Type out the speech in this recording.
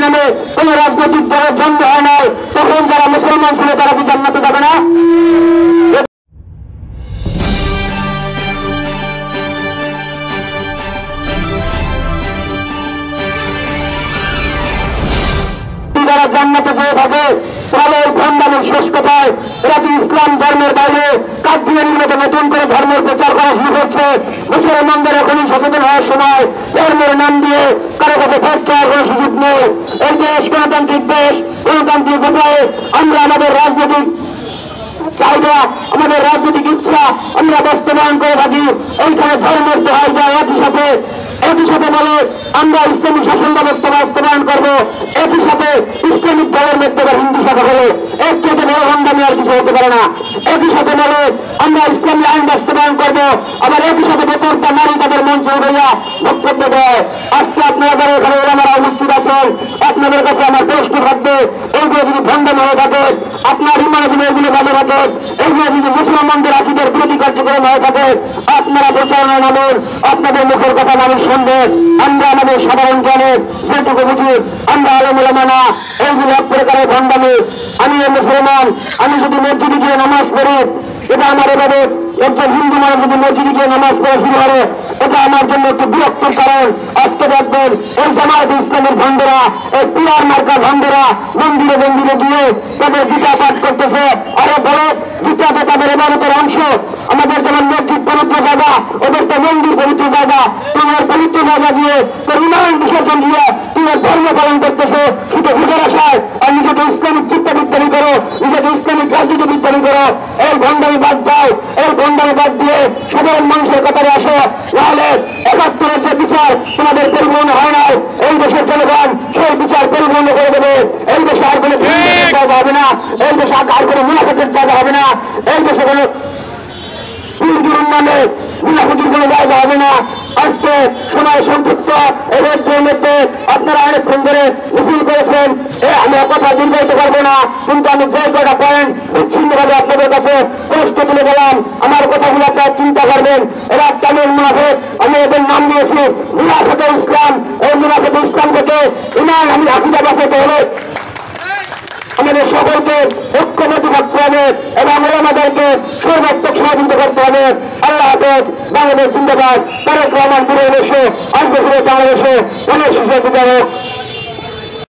নামে কোন রাজনৈতিক দলের জন্ম হয় নাই, তখন যারা মুসলমান ছিল তারা কি জান্নাতে যাবে না? যারা জান্নাতে যেয়ে থাকে তাহলে এই ভণ্ডামির শেষ কথায় এরা কি ইসলাম ধর্মের বাইরে কাশ্মীরের মতো নতুন করে ধর্মের প্রচার করা শুরু করছে। মুসলমানদের এখনই সচেতন হওয়ার সময় ধর্মের নাম দিয়ে কারো কাছে ভোট চাওয়ার কোনো সুযোগ নেই। এই দেশ গণতান্ত্রিক দেশ, গণতান্ত্রিক উপায়ে আমরা আমাদের রাজনৈতিক চাহিদা, আমাদের রাজনৈতিক ইচ্ছা আমরা বাস্তবায়ন করে থাকি। এইখানে ধর্মের দোহাই যায় একই সাথে বলে আমরা ইসলামী শাসন ব্যবস্থা বাস্তবায়ন করবো, একই সাথে ইসলামিক দলের মধ্যে হিন্দু শাখা হলে এর চেয়ে বড় ভণ্ডামি আর কিছু হতে পারে না। একই সাথে বলে আমরা ইসলামী আইন বাস্তবায়ন করবো, আবার একই সাথে বেপরটা নারী তাদের মঞ্চে উঠাইয়া বক্তব্য দেয়। আজকে আপনারা যারা এখানে ওলামারা উপস্থিত আছেন, আপনাদের কাছে আমার প্রশ্ন থাকবে, এইগুলো যদি ভণ্ডামি হয়ে থাকে, আপনার ইমানে যদি এগুলো ভালো থাকে, এইগুলো যদি মুসলমানদের আকিদের বিরোধী কার্যক্রম হয়ে থাকে, আপনারা প্রচারণায় নামেন, আপনাদের মুখের কথা মানুষ শুনবেন। আমরা আমাদের সাধারণ জ্ঞানের যেটুকু বুঝি আমরা আলেম ওলামা না, এইগুলো এক প্রকারের ভণ্ডামি। আমি মুসলমান, আমি যদি মসজিদে গিয়ে নামাজ পড়ি, এটা আমার এভাবে একজন হিন্দু মানুষ যদি মসজিদে গিয়ে নামাজ পড়া শুরু করে, এটা আমার জন্য একটু বিরক্তির কারণ। আজকে দেখবেন এই জামায়াত ইসলামের ভণ্ডেরা, এই পিয়ার মার্কা ভণ্ডেরা মন্দিরে গিয়ে তাদের গীতা পাঠ করতেছে। আরো বড় গীতাতে তাদের এবারতের অংশ। আমাদের যেমন মসজিদ পবিত্র জায়গা, ওদের তো মন্দির পবিত্র জায়গা। তোমার পবিত্র জায়গা দিয়ে তোর উন্নয়ন বিসর্জন দিয়ে তোমার ধর্ম পালন করতেছে শুধু ভোটের আশায়, আর নিজেকে ইসলামিক চিত্তবিজ্ঞানী করো, নিজেকে ইসলামিক রাজনীতি বিজ্ঞানী করো। এই ভণ্ডামি বাদ দাও, এই ভণ্ডামি বাদ দিয়ে সাধারণ মানুষের কথায় আসো। তাহলে ৭১-এর যে বিচার তোমাদের পরিপূর্ণ হয় নাই, এই দেশের জনগণ সেই বিচার পরিপূর্ণ করে দেবে। এই দেশে আর কোনো জায়গা হবে না, এই দেশে আর কোনো মুনাফিকের জায়গা হবে না, এই দেশে কোনো উন্নয়নে মুনাফিকের কোনো জায়গা হবে না। আজকে সময় সংক্ষিপ্ত, এদের মধ্যে আপনারা অনেকক্ষণ ধরে মিছিল করেছেন, আমি কথা দীর্ঘায়িত করবো না, কিন্তু আমি যে কটা পয়েন্ট বিচ্ছিন্নভাবে আপনাদের কাছে প্রশ্ন তুলে গেলাম, আমার কথাগুলো আপনারা চিন্তা করবেন। এরা কেমন মুনাফিক, আমি এদের নাম দিয়েছি মুনাফিকে ইসলাম। এই মুনাফিকে ইসলাম থেকে ইমান আমি আকিদা বাঁচাতে হলে আমাদের সকলকে ঐক্যবদ্ধ থাকতে হবে এবং আমাদেরকে সর্বাত্মক সহযোগিতা করতে হবে। আল্লাহ হাফেজ। বাংলাদেশ জিন্দাবাদ। তারেক রহমান পুরো দেশে আসবে, পুরো বাংলাদেশে অনেক সুযোগ বিচারক।